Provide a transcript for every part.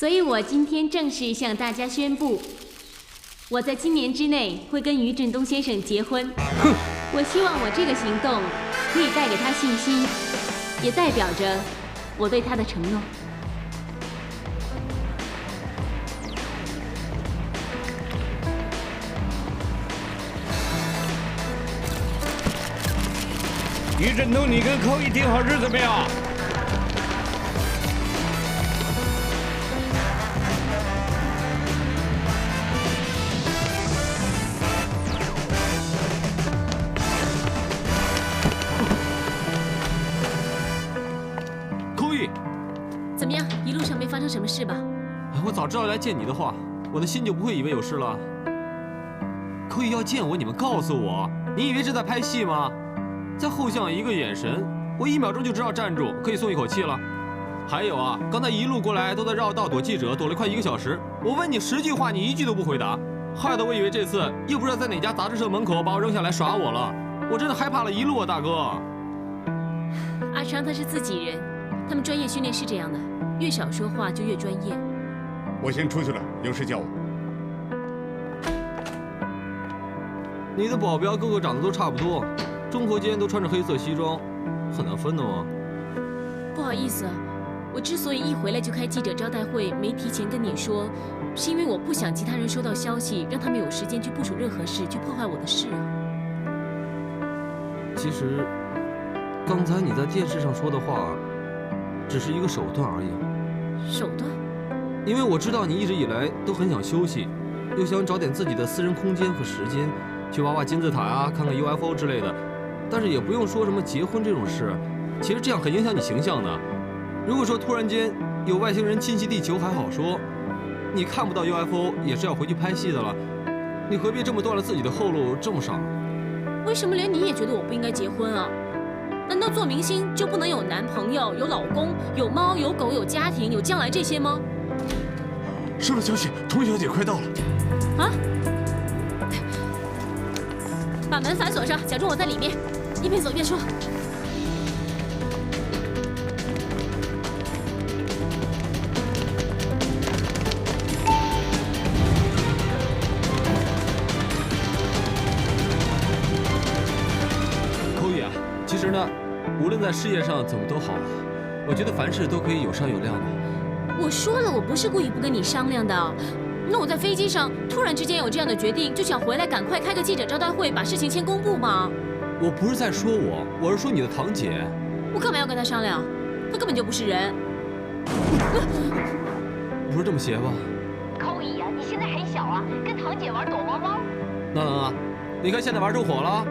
所以我今天正式向大家宣布，我在今年之内会跟于振东先生结婚。哼！我希望我这个行动可以带给他信心，也代表着我对他的承诺。于振东，你跟寇毅定好日子没有？寇毅，怎么样？一路上没发生什么事吧？我早知道来见你的话，我的心就不会以为有事了。寇毅要见我，你们告诉我，你以为是在拍戏吗？在后巷一个眼神，我1秒钟就知道站住，可以松一口气了。还有啊，刚才一路过来都在绕道躲记者，躲了快1个小时。我问你10句话，你1句都不回答，害得我以为这次又不知道在哪家杂志社门口把我扔下来耍我了。我真的害怕了一路啊，大哥。阿昌他是自己人，他们专业训练是这样的，越少说话就越专业。我先出去了，有事叫我。你的保镖个个长得都差不多，中国间都穿着黑色西装，很难分的吗？不好意思，我之所以一回来就开记者招待会，没提前跟你说，是因为我不想其他人收到消息，让他们有时间去部署任何事，去破坏我的事啊。其实，刚才你在电视上说的话，只是一个手段而已。手段？因为我知道你一直以来都很想休息，又想找点自己的私人空间和时间，去挖挖金字塔啊，看看 UFO 之类的，但是也不用说什么结婚这种事，其实这样很影响你形象的。如果说突然间有外星人侵袭地球还好说，你看不到 UFO 也是要回去拍戏的了，你何必这么断了自己的后路这么傻？为什么连你也觉得我不应该结婚啊？难道做明星就不能有男朋友、有老公、有猫、有狗、有家庭、有将来这些吗？收到消息，童小姐快到了。啊！把门反锁上，假装我在里面，一边走一边说。寇毅啊，其实呢，无论在事业上怎么都好，我觉得凡事都可以有商有量的。我说了，我不是故意不跟你商量的。那我在飞机上突然之间有这样的决定，就想回来赶快开个记者招待会，把事情先公布吗？我不是在说我，我是说你的堂姐。我干嘛要跟她商量？她根本就不是人。不是这么邪吧？寇毅啊，你现在还小啊，跟堂姐玩躲猫猫。那能啊，你看现在玩出火了。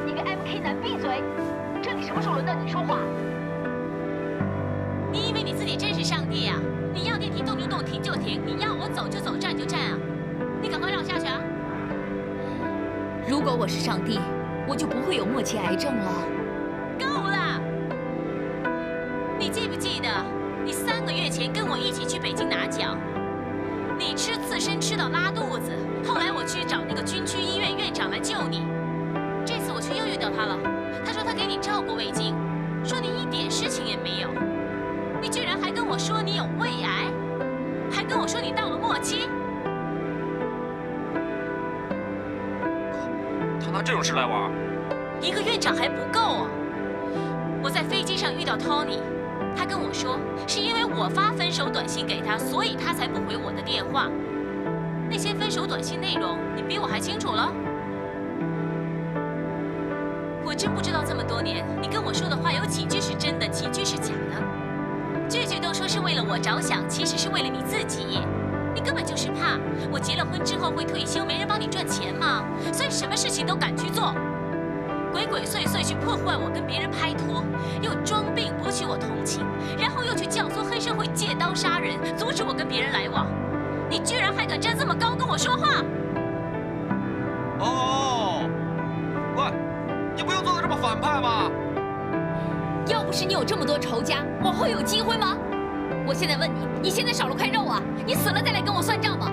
你个 MK 男闭嘴！这里什么时候轮到你说话？你以为你自己真是上帝啊？你要电梯动就动，停就停，你要我走就走，站就站啊！你赶快让我下去啊！如果我是上帝，我就不会有末期癌症了。够了！你记不记得你3个月前跟我一起去北京拿奖？你吃刺身吃到拉肚子，后来我去找那个军区医院院长来救你。这次我去又遇到他了，他说他给你照过胃镜，说你一点事情也没有。你居然还跟我说你有胃癌，还跟我说你到了末期。他拿这种事来玩？一个院长还不够啊！我在飞机上遇到 Tony， 他跟我说是因为我发分手短信给他，所以他才不回我的电话。那些分手短信内容，你比我还清楚了。我真不知道这么多年，你跟我说的话有几句是真的，几句是假的。句句都说是为了我着想，其实是为了你自己。你根本就是怕我结了婚之后会退休，没人帮你赚钱嘛，所以什么事情都敢去做，鬼鬼祟祟去破坏我跟别人拍拖，又装病博取我同情，然后又去教唆黑社会借刀杀人，阻止我跟别人来往。你居然还敢站这么高跟我说话！哦，喂，你不用做的这么反派吧？要不是你有这么多仇家，往后有机会吗？我现在问你，你现在少了块肉啊！你死了再来跟我算账吗？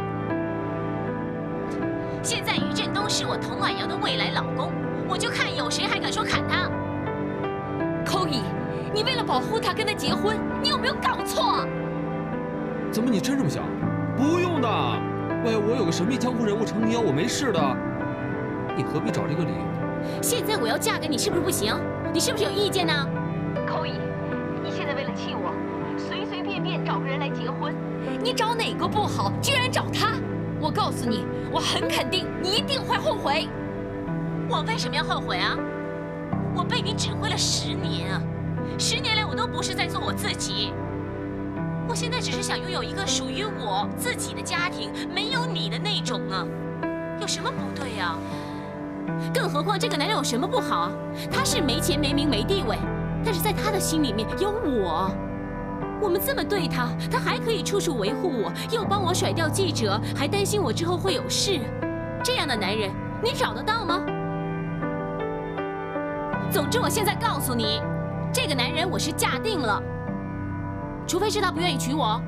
现在于振东是我童婉瑶的未来老公，我就看有谁还敢说砍他。寇毅，你为了保护他跟他结婚，你有没有搞错啊？怎么你真这么想？不用的，喂，我有个神秘江湖人物撑腰，我没事的。你何必找这个理由？现在我要嫁给你，是不是不行？你是不是有意见呢？寇乙，你现在为了气我，随随便便找个人来结婚，你找哪个不好，居然找他？我告诉你，我很肯定，你一定会后悔。我为什么要后悔啊？我被你指挥了10年啊，10年来我都不是在做我自己。我现在只是想拥有一个属于我自己的家庭，没有你的那种啊，有什么不对啊？更何况这个男人有什么不好啊？他是没钱没名没地位，但是在他的心里面有我。我们这么对他，他还可以处处维护我，又帮我甩掉记者，还担心我之后会有事。这样的男人，你找得到吗？总之，我现在告诉你，这个男人我是嫁定了，除非是他不愿意娶我。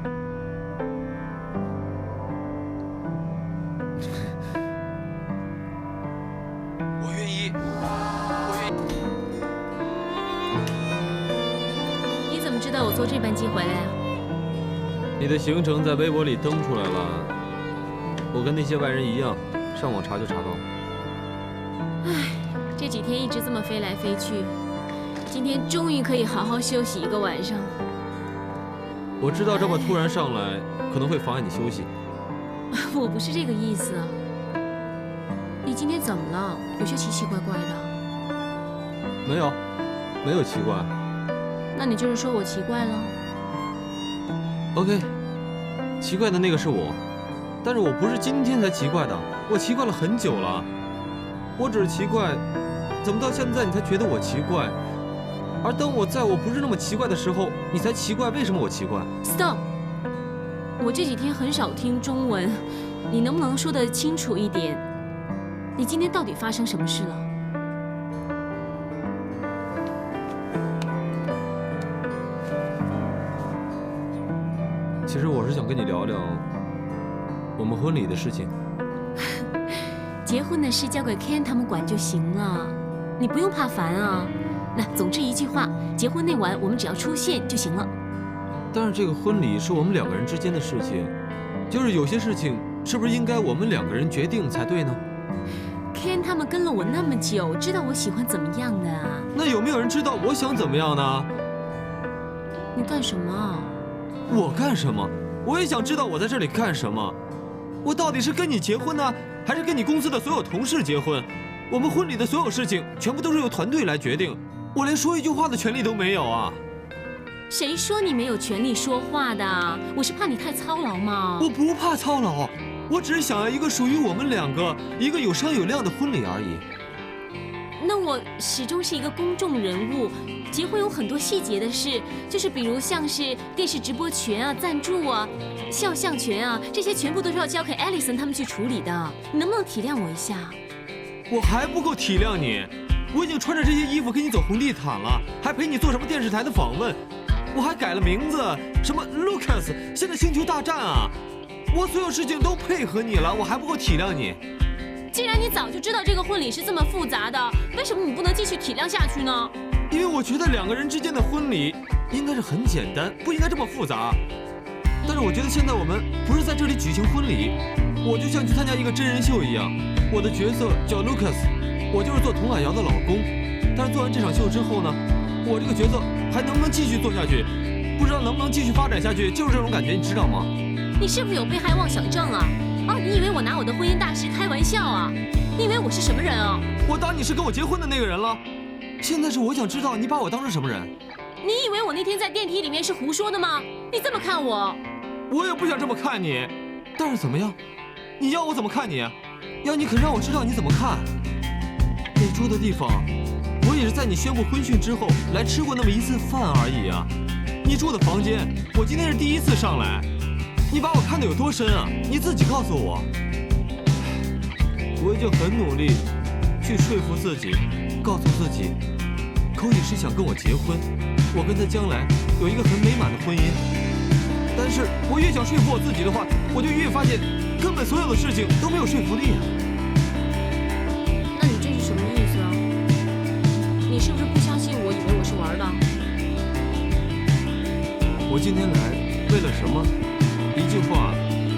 我愿意。你怎么知道我坐这班机回来啊？你的行程在微博里登出来了，我跟那些外人一样，上网查就查到了。这几天一直这么飞来飞去，今天终于可以好好休息一个晚上。我知道这么突然上来可能会妨碍你休息。我不是这个意思啊。你今天怎么了？有些奇奇怪怪的。没有奇怪。那你就是说我奇怪了？ OK， 奇怪的那个是我，但是我不是今天才奇怪的，我奇怪了很久了。我只是奇怪，怎么到现在你才觉得我奇怪？而当我在我不是那么奇怪的时候，你才奇怪为什么我奇怪 ？Stop！ 我这几天很少听中文，你能不能说得清楚一点？你今天到底发生什么事了？其实我是想跟你聊聊我们婚礼的事情。结婚的事交给 Ken 他们管就行了，你不用怕烦啊。那总之一句话，结婚那晚我们只要出现就行了。但是这个婚礼是我们2个人之间的事情，就是有些事情是不是应该我们2个人决定才对呢？ Ken 他们跟了我那么久，知道我喜欢怎么样的啊？那有没有人知道我想怎么样呢？你干什么？我干什么？我也想知道我在这里干什么。我到底是跟你结婚呢，还是跟你公司的所有同事结婚？我们婚礼的所有事情全部都是由团队来决定，我连说一句话的权利都没有啊！谁说你没有权利说话的？我是怕你太操劳吗？我不怕操劳，我只是想要一个属于我们2个、一个有商有量的婚礼而已。那我始终是一个公众人物，结婚有很多细节的事，就是比如像是电视直播权啊、赞助啊、肖像权啊，这些全部都是要交给 Allison 他们去处理的。你能不能体谅我一下？我还不够体谅你，我已经穿着这些衣服跟你走红地毯了，还陪你做什么电视台的访问，我还改了名字，什么 Lucas， 现在星球大战啊，我所有事情都配合你了，我还不够体谅你。既然你早就知道这个婚礼是这么复杂的，为什么你不能继续体谅下去呢？因为我觉得2个人之间的婚礼应该是很简单，不应该这么复杂。但是我觉得现在我们不是在这里举行婚礼，我就像去参加一个真人秀一样。我的角色叫 Lucas， 我就是做佟海洋的老公。但是做完这场秀之后呢，我这个角色还能不能继续做下去，不知道能不能继续发展下去，就是这种感觉，你知道吗？你是不是有被害妄想症啊？哦，你以为我拿我的婚姻大事开玩笑啊？你以为我是什么人啊？我当你是跟我结婚的那个人了。现在是我想知道你把我当成什么人？你以为我那天在电梯里面是胡说的吗？你这么看我？我也不想这么看你，但是怎么样？你要我怎么看你？要你可让我知道你怎么看。你住的地方，我也是在你宣布婚讯之后来吃过那么1次饭而已啊。你住的房间，我今天是第1次上来。你把我看得有多深啊？你自己告诉我。我已经很努力去说服自己，告诉自己，寇乙是想跟我结婚，我跟他将来有一个很美满的婚姻。但是我越想说服我自己的话，我就越发现根本所有的事情都没有说服力啊。那你这是什么意思啊？你是不是不相信我，以为我是玩的？我今天来为了什么？一句话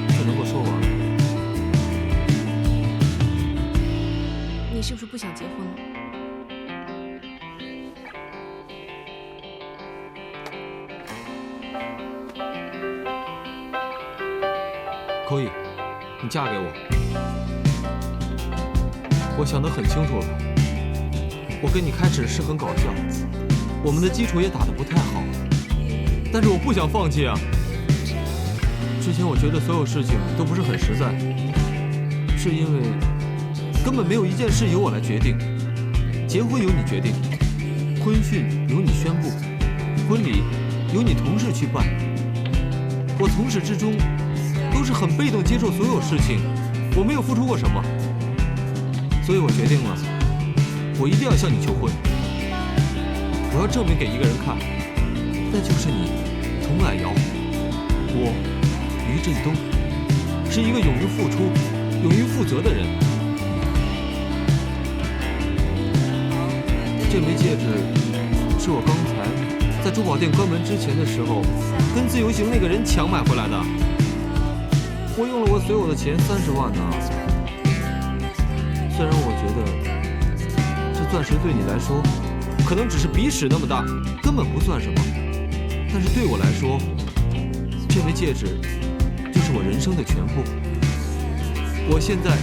就能够说完了。你是不是不想结婚了？可以，你嫁给我。我想得很清楚了，我跟你开始是很搞笑，我们的基础也打得不太好，但是我不想放弃啊。之前我觉得所有事情都不是很实在，是因为根本没有一件事由我来决定。结婚由你决定，婚讯由你宣布，婚礼由你同事去办。我从始至终都是很被动接受所有事情，我没有付出过什么，所以我决定了，我一定要向你求婚。我要证明给一个人看，那就是你，童蔼瑶，我于振东，是一个勇于付出、勇于负责的人。这枚戒指是我刚才在珠宝店关门之前的时候，跟自由行那个人抢买回来的。我用了我所有的钱30万呢。虽然我觉得这钻石对你来说可能只是鼻屎那么大，根本不算什么，但是对我来说，这枚戒指就是我人生的全部。我现在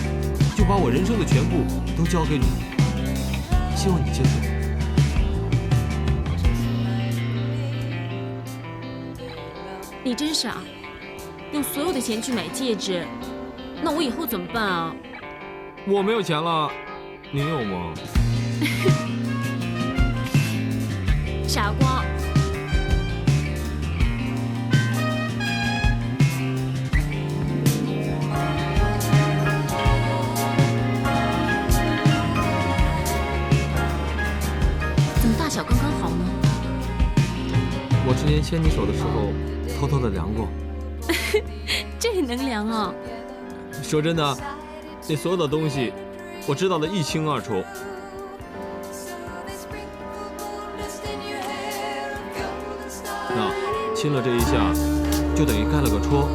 就把我人生的全部都交给你，希望你接受。你真傻，用所有的钱去买戒指，那我以后怎么办啊？我没有钱了，你有吗？傻瓜，怎么大小刚刚好呢？我之前牵你手的时候，偷偷的量过。这也能量啊？说真的，你所有的东西，我知道的一清二楚。那亲了这一下，就等于盖了个戳，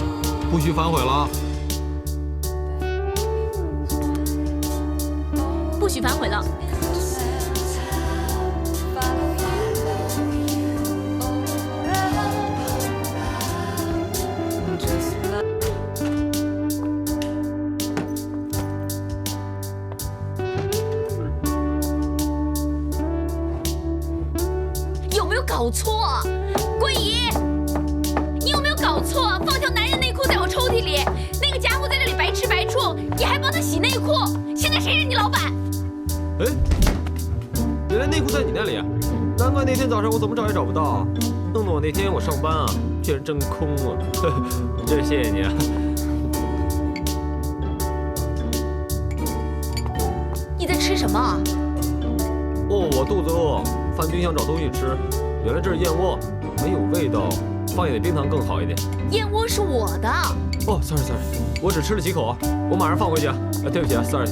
不许反悔了。不许反悔了。搞错，桂姨，你有没有搞错？放条男人内裤在我抽屉里，那个家伙在这里白吃白住，你还帮他洗内裤，现在谁是你老板？哎，原来内裤在你那里，难怪那天早上我怎么找也找不到，弄得我那天我上班啊，竟然真空啊！真谢谢你啊！你在吃什么？哦，我肚子饿，翻冰箱找东西吃。原来这是燕窝，没有味道，放一点冰糖更好一点。燕窝是我的。哦 ，sorry， 我只吃了几口啊，我马上放回去啊。对不起啊 ，sorry。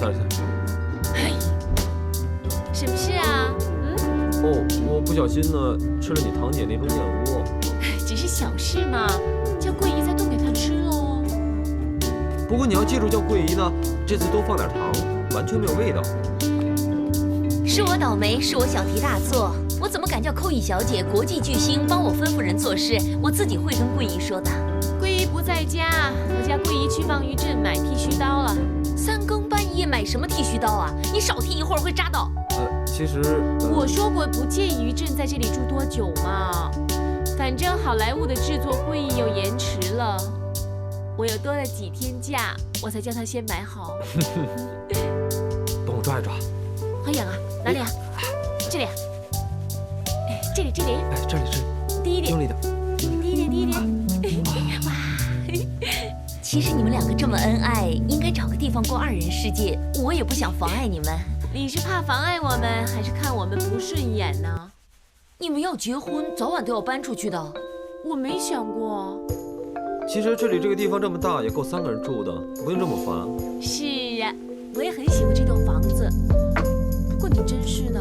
什么事啊？哦，我不小心呢吃了你堂姐那种燕窝。只是小事嘛，叫桂姨再冻给她吃喽。不过你要记住叫桂姨呢，这次多放点糖，完全没有味道。是我倒霉，是我小题大做。我怎么敢叫寇乙小姐国际巨星帮我吩咐人做事？我自己会跟桂姨说的。桂姨不在家，我叫桂姨去望鱼镇买剃须刀了。3更半夜买什么剃须刀啊？你少剃一会儿会扎到。其实我说过不介意于震在这里住多久嘛。反正好莱坞的制作会议又延迟了，我又多了几天假，我才叫他先买好。帮我抓一抓。好痒啊！哪里啊？这里啊。这里，哎，这里，低一点，用力的，低一点。哇！其实你们2个这么恩爱，应该找个地方过2人世界。我也不想妨碍你们。你是怕妨碍我们，还是看我们不顺眼呢？你们要结婚，早晚都要搬出去的。我没想过。其实这里这个地方这么大，也够3个人住的，不用这么烦。是啊，我也很喜欢这栋房子。不过你真是的。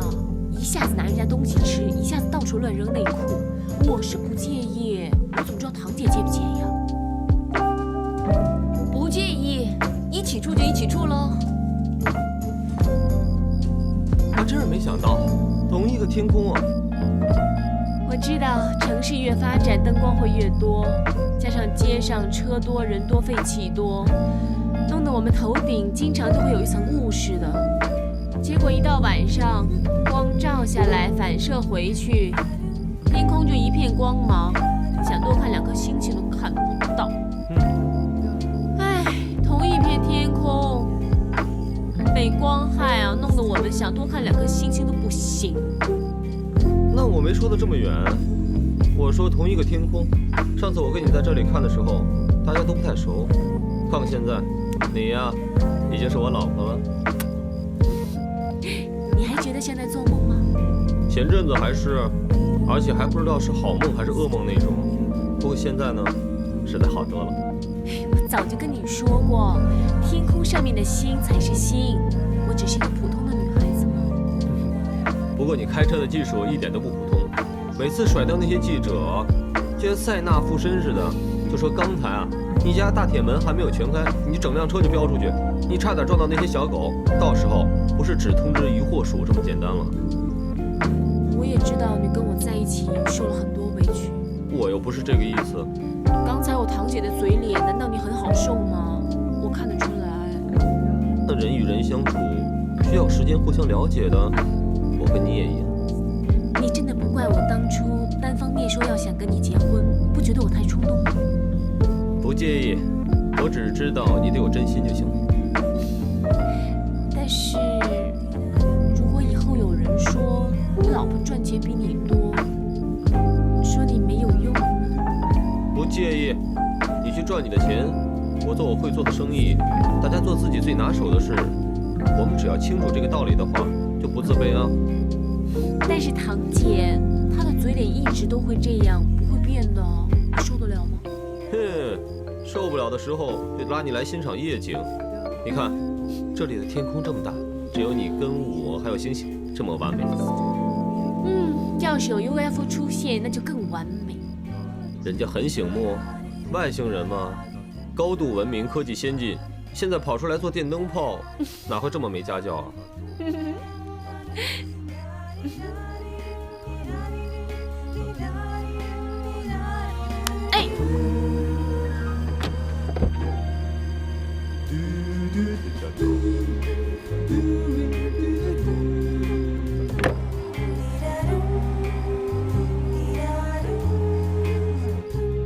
一下子拿人家东西吃，一下子到处乱扔内裤，我是不介意，我怎么知道堂姐介不介意啊？起住就一起住喽。我真是没想到，同一个天空啊！我知道城市越发展，灯光会越多，加上街上车多人多废气多，弄得我们头顶经常都会有一层雾似的。结果一到晚上，光照下来反射回去，天空就一片光芒，想多看2颗星星都看不到。唉，同一片天空，被光害啊，弄得我们想多看2颗星星都不行。那我没说的这么远，我说同一个天空。上次我跟你在这里看的时候，大家都不太熟，看现在，你呀，已经是我老婆了。你还觉得像在做梦吗？前阵子还是，而且还不知道是好梦还是噩梦那种。不过现在呢，实在好多了。我早就跟你说过，天空上面的星才是星，我只是一个普通的女孩子嘛。不过你开车的技术一点都不普通，每次甩掉那些记者，就像塞纳附身似的，就说刚才啊，你家大铁门还没有全开，你整辆车就飙出去，你差点撞到那些小狗，到时候不是只通知渔获署这么简单了。我也知道你跟我在一起受了很多委屈，我又不是这个意思。刚才我堂姐的嘴脸，难道你很好受吗？我看得出来。那人与人相处需要时间互相了解的，我跟你也一样。你真的不怪我当初单方面说要想跟你结婚，不觉得我太冲动吗？不介意，我只知道你对我真心就行了。但是，如果以后有人说你老婆赚钱比你多，说你没有用，不介意，你去赚你的钱，我做我会做的生意，大家做自己最拿手的事。我们只要清楚这个道理的话，就不自卑啊。但是堂姐她的嘴脸一直都会这样，不会变的，你受得了吗？哼，受不了的时候就拉你来欣赏夜景。你看，这里的天空这么大，只有你跟我还有星星，这么完美。要是有 UFO 出现，那就更完美。人家很醒目，外星人嘛，高度文明，科技先进，现在跑出来做电灯泡，哪会这么没家教啊？